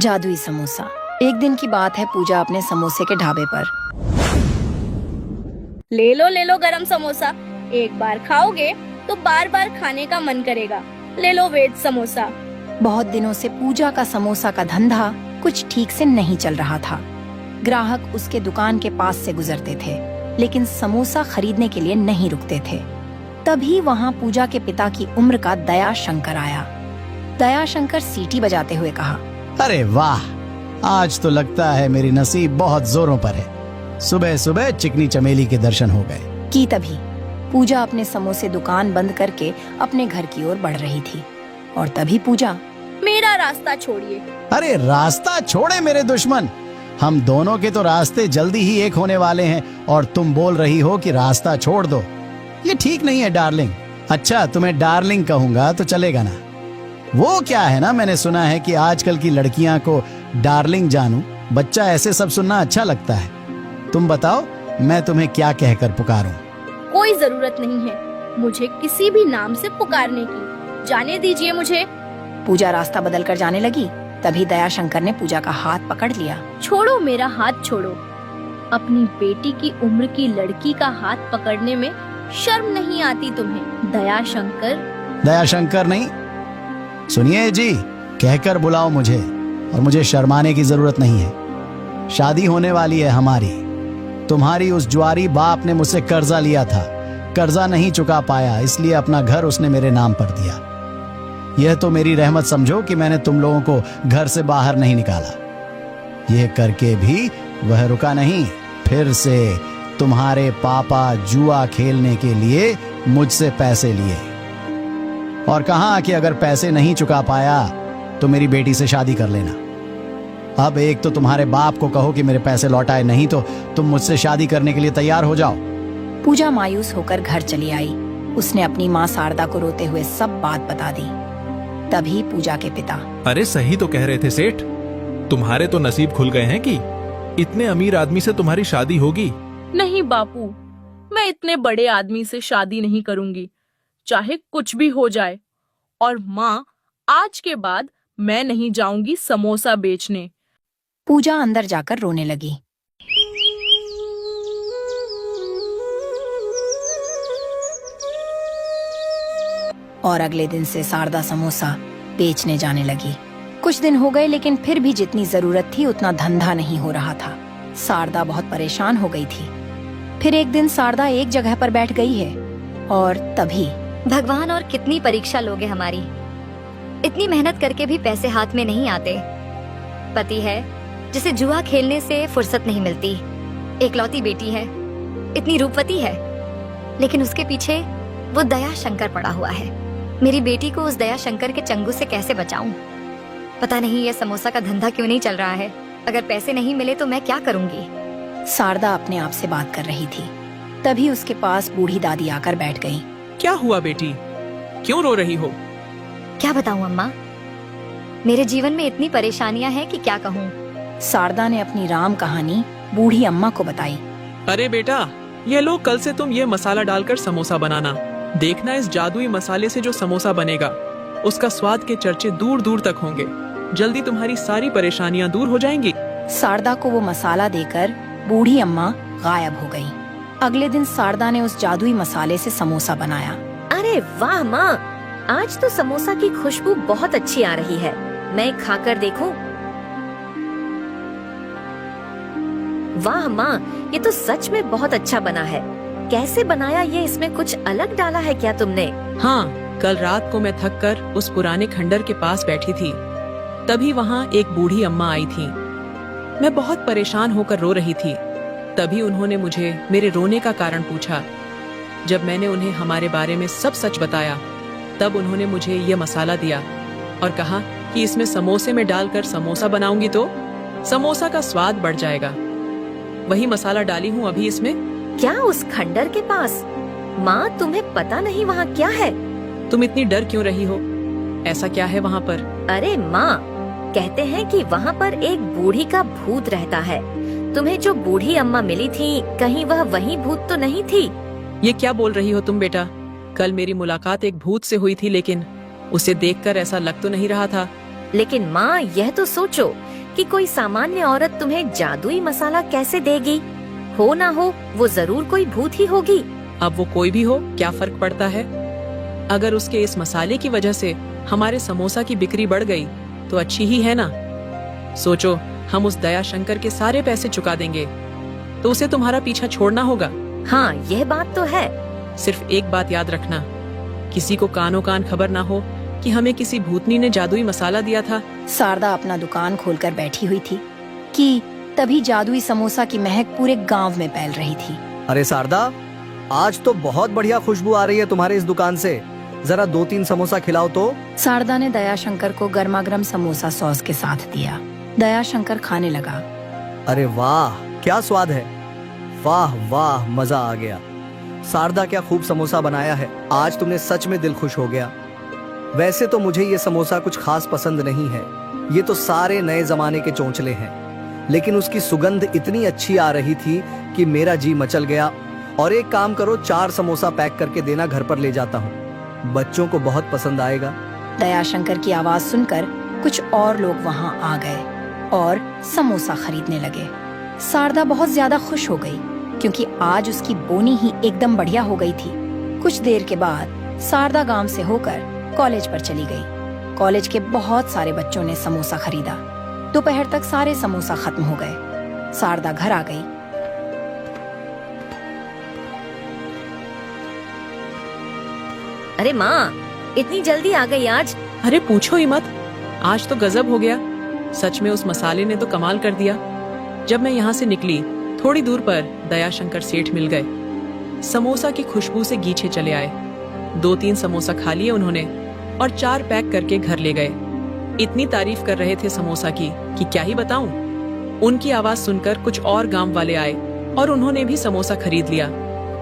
जादुई समोसा। एक दिन की बात है, पूजा अपने समोसे के ढाबे पर। ले लो गरम समोसा। एक बार खाओगे तो बार बार खाने का मन करेगा। ले लो वेज समोसा। बहुत दिनों से पूजा का समोसा का धंधा कुछ ठीक से नहीं चल रहा था। ग्राहक उसके दुकान के पास से गुजरते थे, लेकिन समोसा खरीदने के लिए नहीं रुकते थे। तभी वहाँ पूजा के पिता की उम्र का दया शंकर आया। दया शंकर सीटी बजाते हुए कहा, अरे वाह, आज तो लगता है मेरी नसीब बहुत जोरों पर है। सुबह सुबह चिकनी चमेली के दर्शन हो गए। कि तभी पूजा अपने समोसे दुकान बंद करके अपने घर की ओर बढ़ रही थी। और तभी पूजा, मेरा रास्ता छोड़िए। अरे रास्ता छोड़े मेरे दुश्मन, हम दोनों के तो रास्ते जल्दी ही एक होने वाले हैं और तुम बोल रही हो कि रास्ता छोड़ दो। ये ठीक नहीं है डार्लिंग। अच्छा, तुम्हें डार्लिंग कहूंगा तो चलेगा ना? वो क्या है ना, मैंने सुना है कि आजकल की लड़कियां को डार्लिंग जानू। बच्चा ऐसे सब सुनना अच्छा लगता है। तुम बताओ, मैं तुम्हें क्या कहकर पुकारूं? कोई जरूरत नहीं है मुझे किसी भी नाम से पुकारने की। जाने दीजिए मुझे। पूजा रास्ता बदलकर जाने लगी। तभी दया शंकर ने पूजा का हाथ पकड़ लिया। छोड़ो मेरा हाथ, छोड़ो। अपनी बेटी की उम्र की लड़की का हाथ पकड़ने में शर्म नहीं आती तुम्हें? दया शंकर। दया शंकर नहीं, सुनिए जी, कहकर बुलाओ मुझे, और मुझे शर्माने की जरूरत नहीं है। शादी होने वाली है हमारी। तुम्हारी उस जुआरी बाप ने मुझसे कर्जा लिया था, कर्जा नहीं चुका पाया, इसलिए अपना घर उसने मेरे नाम पर दिया। यह तो मेरी रहमत समझो कि मैंने तुम लोगों को घर से बाहर नहीं निकाला। यह करके भी वह रुका नहीं, फिर से तुम्हारे पापा जुआ खेलने के लिए मुझसे पैसे लिए और कहा कि अगर पैसे नहीं चुका पाया तो मेरी बेटी से शादी कर लेना। अब एक तो तुम्हारे बाप को कहो कि मेरे पैसे लौटाए, नहीं तो तुम मुझसे शादी करने के लिए तैयार हो जाओ। पूजा मायूस होकर घर चली आई। उसने अपनी माँ शारदा को रोते हुए सब बात बता दी। तभी पूजा के पिता, अरे सही तो कह रहे थे सेठ, तुम्हारे तो नसीब खुल गए हैं कि इतने अमीर आदमी से तुम्हारी शादी होगी। नहीं बापू, मैं इतने बड़े आदमी से शादी नहीं करूंगी, चाहे कुछ भी हो जाए। और माँ, आज के बाद मैं नहीं जाऊंगी समोसा बेचने। पूजा अंदर जाकर रोने लगी। और अगले दिन से शारदा समोसा बेचने जाने लगी। कुछ दिन हो गए, लेकिन फिर भी जितनी जरूरत थी उतना धंधा नहीं हो रहा था। शारदा बहुत परेशान हो गई थी। फिर एक दिन शारदा एक जगह पर बैठ गई है और तभी, भगवान, और कितनी परीक्षा लोगे हमारी? इतनी मेहनत करके भी पैसे हाथ में नहीं आते। पति है जिसे जुआ खेलने से फुर्सत नहीं मिलती। एकलौती बेटी है, इतनी रूपवती है, लेकिन उसके पीछे वो दया शंकर पड़ा हुआ है। मेरी बेटी को उस दया शंकर के चंगुल से कैसे बचाऊं? पता नहीं ये समोसा का धंधा क्यों नहीं चल रहा है। अगर पैसे नहीं मिले तो मैं क्या करूंगी? शारदा अपने आप से बात कर रही थी। तभी उसके पास बूढ़ी दादी आकर बैठ गई। क्या हुआ बेटी, क्यों रो रही हो? क्या बताऊं अम्मा, मेरे जीवन में इतनी परेशानियां हैं कि क्या कहूं। शारदा ने अपनी राम कहानी बूढ़ी अम्मा को बताई। अरे बेटा, ये लो, कल से तुम ये मसाला डालकर समोसा बनाना। देखना, इस जादुई मसाले से जो समोसा बनेगा उसका स्वाद के चर्चे दूर दूर तक होंगे। जल्दी तुम्हारी सारी परेशानियां दूर हो जाएंगी। शारदा को वो मसाला देकर बूढ़ी अम्मा गायब हो गई। अगले दिन शारदा ने उस जादुई मसाले से समोसा बनाया। अरे वाह माँ, आज तो समोसा की खुशबू बहुत अच्छी आ रही है। मैं खाकर देखूं? वाह माँ, ये तो सच में बहुत अच्छा बना है। कैसे बनाया ये? इसमें कुछ अलग डाला है क्या तुमने? हाँ, कल रात को मैं थक कर उस पुराने खंडर के पास बैठी थी। तभी वहाँ एक बूढ़ी अम्मा आई थी। मैं बहुत परेशान होकर रो रही थी। तभी उन्होंने मुझे मेरे रोने का कारण पूछा। जब मैंने उन्हें हमारे बारे में सब सच बताया, तब उन्होंने मुझे ये मसाला दिया और कहा कि इसमें समोसे में डालकर समोसा बनाऊंगी तो समोसा का स्वाद बढ़ जाएगा। वही मसाला डाली हूँ अभी इसमें। क्या उस खंडर के पास? माँ, तुम्हें पता नहीं वहाँ क्या है? तुम इतनी डर क्यों रही हो? ऐसा क्या है वहाँ पर? अरे माँ, कहते हैं कि वहाँ पर एक बूढ़ी का भूत रहता है। तुम्हें जो बूढ़ी अम्मा मिली थी, कहीं वह वही भूत तो नहीं थी? ये क्या बोल रही हो तुम बेटा? कल मेरी मुलाकात एक भूत से हुई थी, लेकिन उसे देखकर ऐसा लग तो नहीं रहा था। लेकिन माँ, यह तो सोचो कि कोई सामान्य औरत तुम्हें जादुई मसाला कैसे देगी? हो ना हो वो जरूर कोई भूत ही होगी। अब वो कोई भी हो, क्या फर्क पड़ता है? अगर उसके इस मसाले की वजह से हमारे समोसा की बिक्री बढ़ गई तो अच्छी ही है ना। सोचो, हम उस दया शंकर के सारे पैसे चुका देंगे तो उसे तुम्हारा पीछा छोड़ना होगा। हाँ, यह बात तो है। सिर्फ एक बात याद रखना, किसी को कानों कान खबर ना हो कि हमें किसी भूतनी ने जादुई मसाला दिया था। शारदा अपना दुकान खोलकर बैठी हुई थी कि तभी जादुई समोसा की महक पूरे गांव में फैल रही थी। अरे शारदा, आज तो बहुत बढ़िया खुशबू आ रही है तुम्हारे इस दुकान से। जरा 2-3 समोसा खिलाओ तो। शारदा ने दयाशंकर को गर्मागर्म समोसा सॉस के साथ दिया। दयाशंकर खाने लगा। अरे वाह, क्या स्वाद है। वाह वाह, मजा आ गया। शारदा, क्या खूब समोसा बनाया है। आज तुमने सच में दिल खुश हो गया। वैसे तो मुझे ये समोसा कुछ खास पसंद नहीं है, ये तो सारे नए जमाने के चोंचले हैं, लेकिन उसकी सुगंध इतनी अच्छी आ रही थी कि मेरा जी मचल गया। और एक काम करो, 4 समोसा पैक करके देना, घर पर ले जाता हूँ, बच्चों को बहुत पसंद आएगा। दयाशंकर की आवाज सुनकर कुछ और लोग वहाँ आ गए और समोसा खरीदने लगे। शारदा बहुत ज्यादा खुश हो गई क्योंकि आज उसकी बोनी ही एकदम बढ़िया हो गई थी। कुछ देर के बाद शारदा गांव से होकर कॉलेज पर चली गई। कॉलेज के बहुत सारे बच्चों ने समोसा खरीदा। दोपहर तक सारे समोसा खत्म हो गए। शारदा घर आ गई। अरे माँ, इतनी जल्दी आ गई आज? अरे पूछो ही मत, आज तो गजब हो गया। सच में उस मसाले ने तो कमाल कर दिया। जब मैं यहाँ से निकली, थोड़ी दूर पर दयाशंकर सेठ मिल गए। समोसा की खुशबू से गीछे चले आए। 2-3 समोसा खा लिए उन्होंने और 4 पैक करके घर ले गए। इतनी तारीफ कर रहे थे समोसा की कि क्या ही बताऊं। उनकी आवाज सुनकर कुछ और गांव वाले आए और उन्होंने भी समोसा खरीद लिया।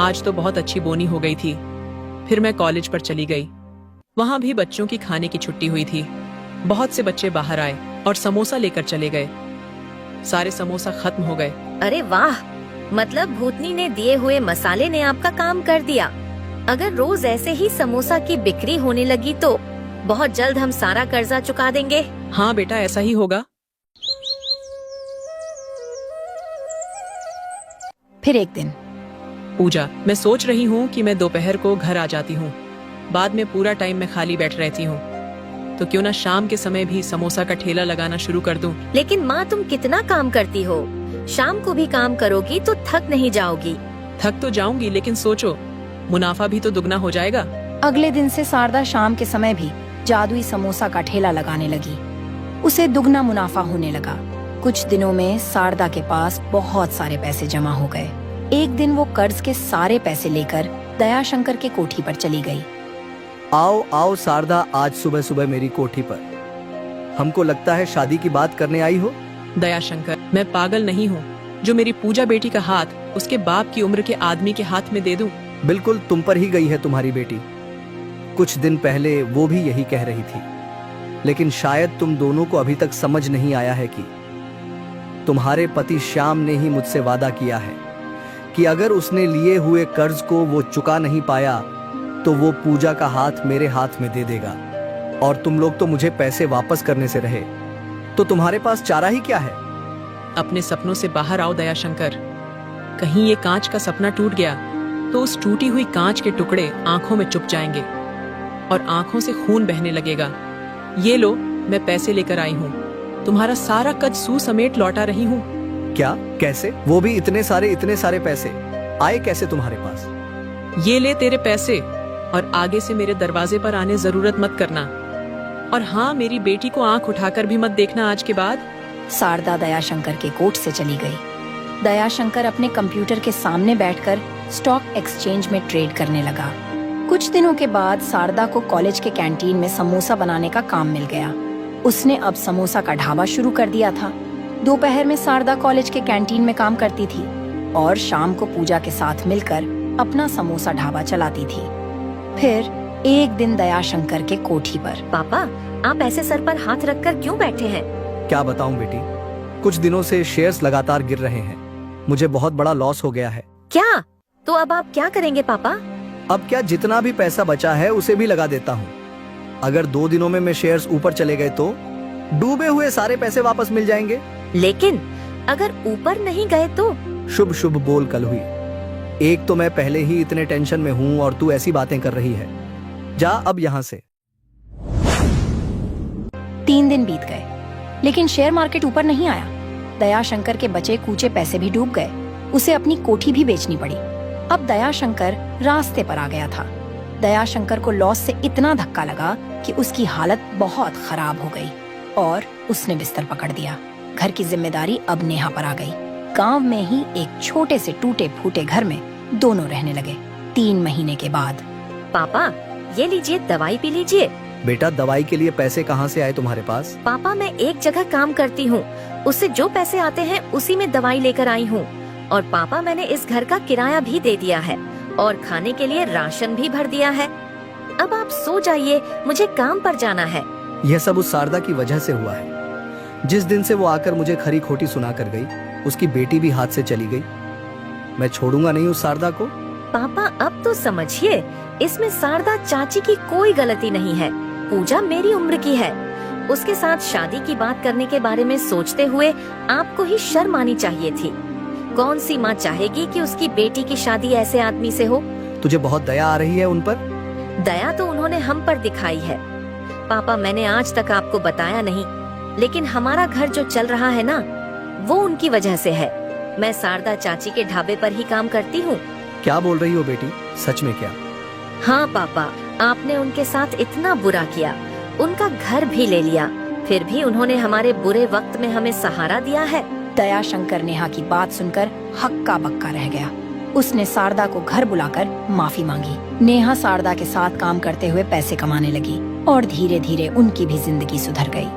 आज तो बहुत अच्छी बोनी हो गई थी। फिर मैं कॉलेज पर चली गई। वहां भी बच्चों की खाने की छुट्टी हुई थी। बहुत से बच्चे बाहर आए और समोसा लेकर चले गए। सारे समोसा खत्म हो गए। अरे वाह, मतलब भूतनी ने दिए हुए मसाले ने आपका काम कर दिया। अगर रोज ऐसे ही समोसा की बिक्री होने लगी तो बहुत जल्द हम सारा कर्जा चुका देंगे। हाँ बेटा, ऐसा ही होगा। फिर एक दिन पूजा, मैं सोच रही हूँ कि मैं दोपहर को घर आ जाती हूँ। बाद में पूरा टाइम मैं खाली बैठ रहती हूँ, तो क्यों ना शाम के समय भी समोसा का ठेला लगाना शुरू कर दूं। लेकिन माँ, तुम कितना काम करती हो। शाम को भी काम करोगी तो थक नहीं जाओगी? थक तो जाऊंगी, लेकिन सोचो, मुनाफा भी तो दुगना हो जाएगा। अगले दिन से शारदा शाम के समय भी जादुई समोसा का ठेला लगाने लगी। उसे दुगना मुनाफा होने लगा। कुछ दिनों में शारदा के पास बहुत सारे पैसे जमा हो गए। एक दिन वो कर्ज के सारे पैसे लेकर दयाशंकर के कोठी पर चली गई। आओ आओ शारदा, आज सुबह सुबह मेरी कोठी पर। हमको लगता है शादी की बात करने आई हो। दयाशंकर, मैं पागल नहीं हूँ जो मेरी पूजा बेटी का हाथ उसके बाप की उम्र के आदमी के हाथ में दे दूं। बिल्कुल तुम पर ही गई है तुम्हारी बेटी। कुछ दिन पहले वो भी यही कह रही थी, लेकिन शायद तुम दोनों को अभी तक समझ नहीं आया है कि तुम्हारे पति श्याम ने ही मुझसे वादा किया है कि अगर उसने लिए हुए कर्ज को वो चुका नहीं पाया तो वो पूजा का हाथ मेरे हाथ में दे देगा। और तुम लोग तो मुझे पैसे वापस करने से रहे, तो तुम्हारे पास चारा ही क्या है। अपने सपनों से बाहर आओ दयाशंकर। कहीं ये कांच का सपना टूट गया तो उस टूटी हुई कांच के टुकड़े आंखों में चुप जाएंगे और आंखों से खून बहने लगेगा। ये लो, मैं पैसे लेकर आई हूँ। तुम्हारा सारा कज समेट लौटा रही हूँ। क्या? कैसे? वो भी इतने सारे पैसे आए कैसे तुम्हारे पास? ये ले तेरे पैसे, और आगे से मेरे दरवाजे पर आने जरूरत मत करना। और हाँ, मेरी बेटी को आंख उठाकर भी मत देखना आज के बाद। शारदा दयाशंकर के कोठ से चली गई। दयाशंकर अपने कंप्यूटर के सामने बैठकर स्टॉक एक्सचेंज में ट्रेड करने लगा। कुछ दिनों के बाद शारदा को कॉलेज के कैंटीन में समोसा बनाने का काम मिल गया। उसने अब समोसा का ढाबा शुरू कर दिया था। दोपहर में शारदा कॉलेज के कैंटीन में काम करती थी और शाम को पूजा के साथ मिलकर अपना समोसा ढाबा चलाती थी। फिर एक दिन दयाशंकर के कोठी पर। पापा, आप ऐसे सर पर हाथ रखकर क्यों बैठे हैं? क्या बताऊं बेटी, कुछ दिनों से शेयर्स लगातार गिर रहे हैं। मुझे बहुत बड़ा लॉस हो गया है। क्या? तो अब आप क्या करेंगे पापा? अब क्या, जितना भी पैसा बचा है उसे भी लगा देता हूँ। अगर 2 दिनों में शेयर्स ऊपर चले गए तो डूबे हुए सारे पैसे वापस मिल जाएंगे। लेकिन अगर ऊपर नहीं गए तो? शुभ शुभ बोल कल हुई। एक तो मैं पहले ही इतने टेंशन में हूं और तू ऐसी बातें कर रही है। जा अब यहाँ से। 3 दिन बीत गए, लेकिन शेयर मार्केट ऊपर नहीं आया। दयाशंकर के बचे कूचे पैसे भी डूब गए। उसे अपनी कोठी भी बेचनी पड़ी। अब दयाशंकर रास्ते पर आ गया था। दयाशंकर को लॉस से इतना धक्का लगा कि उसकी हालत बहुत खराब हो गई और उसने बिस्तर पकड़ दिया। घर की जिम्मेदारी अब नेहा पर आ गई। गांव में ही एक छोटे से टूटे फूटे घर में दोनों रहने लगे। 3 महीने के बाद पापा ये लीजिए, दवाई पी लीजिए। बेटा, दवाई के लिए पैसे कहाँ से आए तुम्हारे पास? पापा मैं एक जगह काम करती हूँ, उससे जो पैसे आते हैं उसी में दवाई लेकर आई हूँ। और पापा मैंने इस घर का किराया भी दे दिया है और खाने के लिए राशन भी भर दिया है। अब आप सो जाइए, मुझे काम पर जाना है। यह सब उस शारदा की वजह से हुआ है। जिस दिन से वो आकर मुझे खरी खोटी सुना कर गई, उसकी बेटी भी हाथ से चली गई। मैं छोड़ूंगा नहीं उस शारदा को। पापा अब तो समझिए, इसमें शारदा चाची की कोई गलती नहीं है। पूजा मेरी उम्र की है। उसके साथ शादी की बात करने के बारे में सोचते हुए आपको ही शर्म आनी चाहिए थी। कौन सी माँ चाहेगी कि उसकी बेटी की शादी ऐसे आदमी से हो? तुझे बहुत दया आ रही है उन पर? दया तो उन्होंने हम पर दिखाई है। पापा मैंने आज तक आपको बताया नहीं, लेकिन हमारा घर जो चल रहा है ना, वो उनकी वजह से है। मैं शारदा चाची के ढाबे पर ही काम करती हूँ। क्या बोल रही हो बेटी, सच में क्या? हाँ पापा, आपने उनके साथ इतना बुरा किया, उनका घर भी ले लिया, फिर भी उन्होंने हमारे बुरे वक्त में हमें सहारा दिया है। दयाशंकर नेहा की बात सुनकर हक्का बक्का रह गया। उसने शारदा को घर बुलाकर माफी मांगी। नेहा शारदा के साथ काम करते हुए पैसे कमाने लगी और धीरे धीरे उनकी भी जिंदगी सुधर गई।